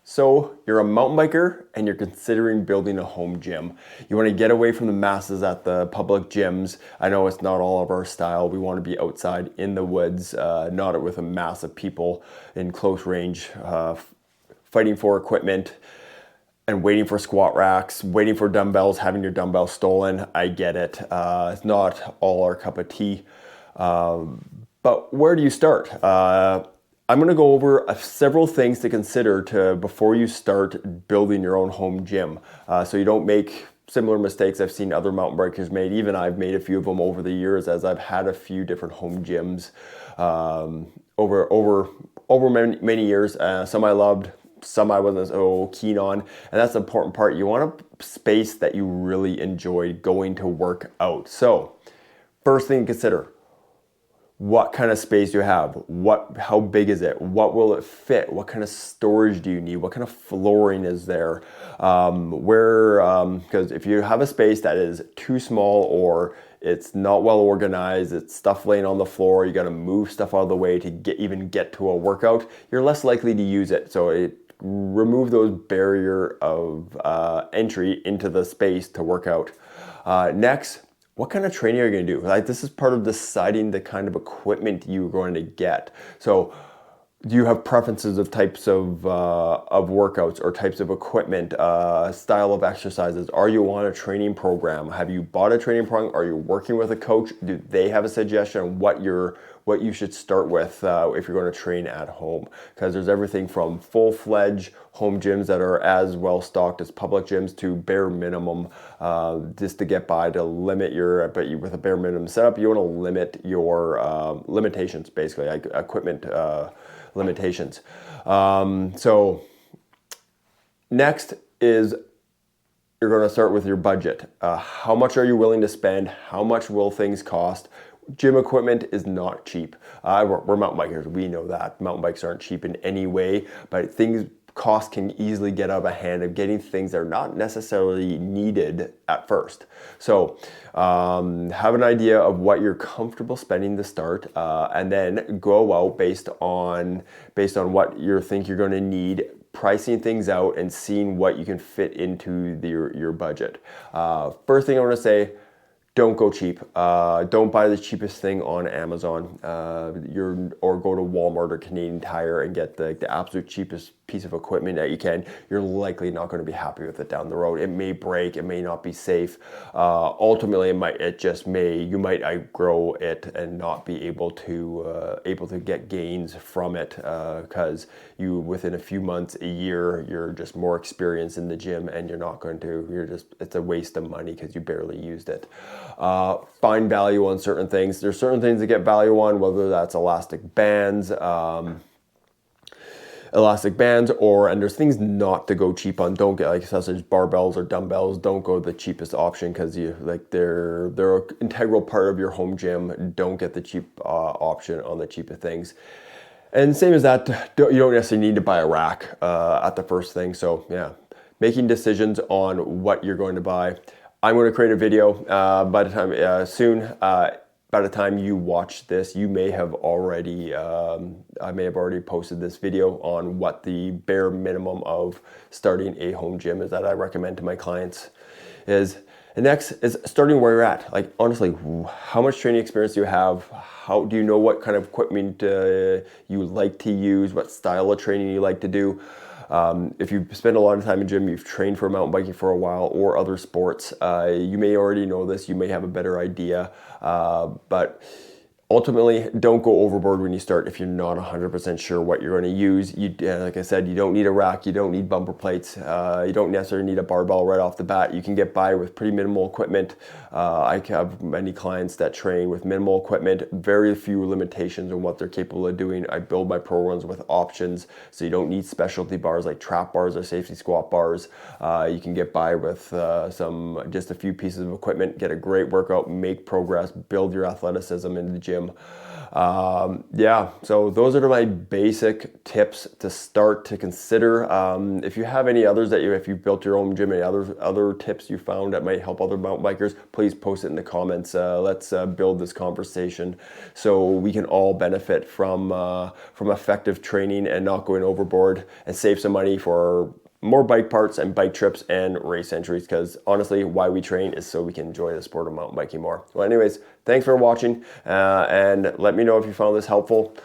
So you're a mountain biker and you're considering building a home gym. You want to get away from the masses at the public gyms. I know it's not all of our style. We want to be outside in the woods, not with a mass of people in close range, fighting for equipment and waiting for squat racks, waiting for dumbbells, having your dumbbells stolen. I get it. It's not all our cup of tea. But where do you start? I'm going to go over several things to consider before you start building your own home gym, so you don't make similar mistakes I've seen other mountain bikers made. Even I've made a few of them over the years, as I've had a few different home gyms over many years. Some I loved, some I wasn't so keen on, and that's the important part. You want a space that you really enjoy going to work out. So, first thing to consider: what kind of space you have, how big is it, what will it fit, what kind of storage do you need, what kind of flooring is there, because if you have a space that is too small or it's not well organized, it's stuff laying on the floor, you got to move stuff out of the way to get to a workout, you're less likely to use it. So remove those barrier of entry into the space to work out. Next, what kind of training are you going to do? Like, this is part of deciding the kind of equipment you're going to get. So, do you have preferences of types of workouts or types of equipment, style of exercises? Are you on a training program? Have you bought a training program? Are you working with a coach? Do they have a suggestion on what you should start with if you're going to train at home? Because there's everything from full-fledged home gyms that are as well stocked as public gyms to bare minimum, just to get by, to limit with a bare minimum setup, you want to limit your limitations, basically, like equipment limitations. So next is, you're going to start with your budget. How much are you willing to spend? How much will things cost? Gym equipment is not cheap. We're mountain bikers. We know that mountain bikes aren't cheap in any way, but cost can easily get out of hand of getting things that are not necessarily needed at first. So have an idea of what you're comfortable spending to start, and then go out based on what you think you're going to need, pricing things out and seeing what you can fit into your budget. First thing I want to say: don't go cheap. Don't buy the cheapest thing on Amazon, or go to Walmart or Canadian Tire and get the absolute cheapest piece of equipment that you can. You're likely not going to be happy with it down the road. It may break. It may not be safe. Ultimately, you might outgrow it and not be able to get gains from it, because within a few months, a year, you're just more experienced in the gym, and it's a waste of money because you barely used it. Find value on certain things. There's certain things to get value on, whether that's elastic bands, and there's things not to go cheap on. Don't get, such as barbells or dumbbells. Don't go the cheapest option, because they're an integral part of your home gym. Don't get the cheap option on the cheapest things. And same as that, you don't necessarily need to buy a rack at the first thing. So yeah, making decisions on what you're going to buy. I'm going to create a video by the time you watch this, I may have already posted this video on what the bare minimum of starting a home gym is that I recommend to my clients is. And next is starting where you're at. Like, honestly, how much training experience do you have? How do you know what kind of equipment you like to use? What style of training you like to do? If you spend a lot of time in gym, you've trained for mountain biking for a while or other sports, you may already know this, you may have a better idea, but ultimately, don't go overboard when you start if you're not 100% sure what you're going to use. Like I said, you don't need a rack, you don't need bumper plates, you don't necessarily need a barbell right off the bat. You can get by with pretty minimal equipment. I have many clients that train with minimal equipment, very few limitations on what they're capable of doing. I build my programs with options, so you don't need specialty bars like trap bars or safety squat bars. You can get by with just a few pieces of equipment, get a great workout, make progress, build your athleticism in the gym, gym. Yeah, so those are my basic tips to start to consider. If you have any others if you've built your own gym, any other tips you found that might help other mountain bikers, please post it in the comments. Let's build this conversation so we can all benefit from effective training and not going overboard, and save some money for more bike parts and bike trips and race entries, because honestly, why we train is so we can enjoy the sport of mountain biking more. Well, anyways, thanks for watching, and let me know if you found this helpful.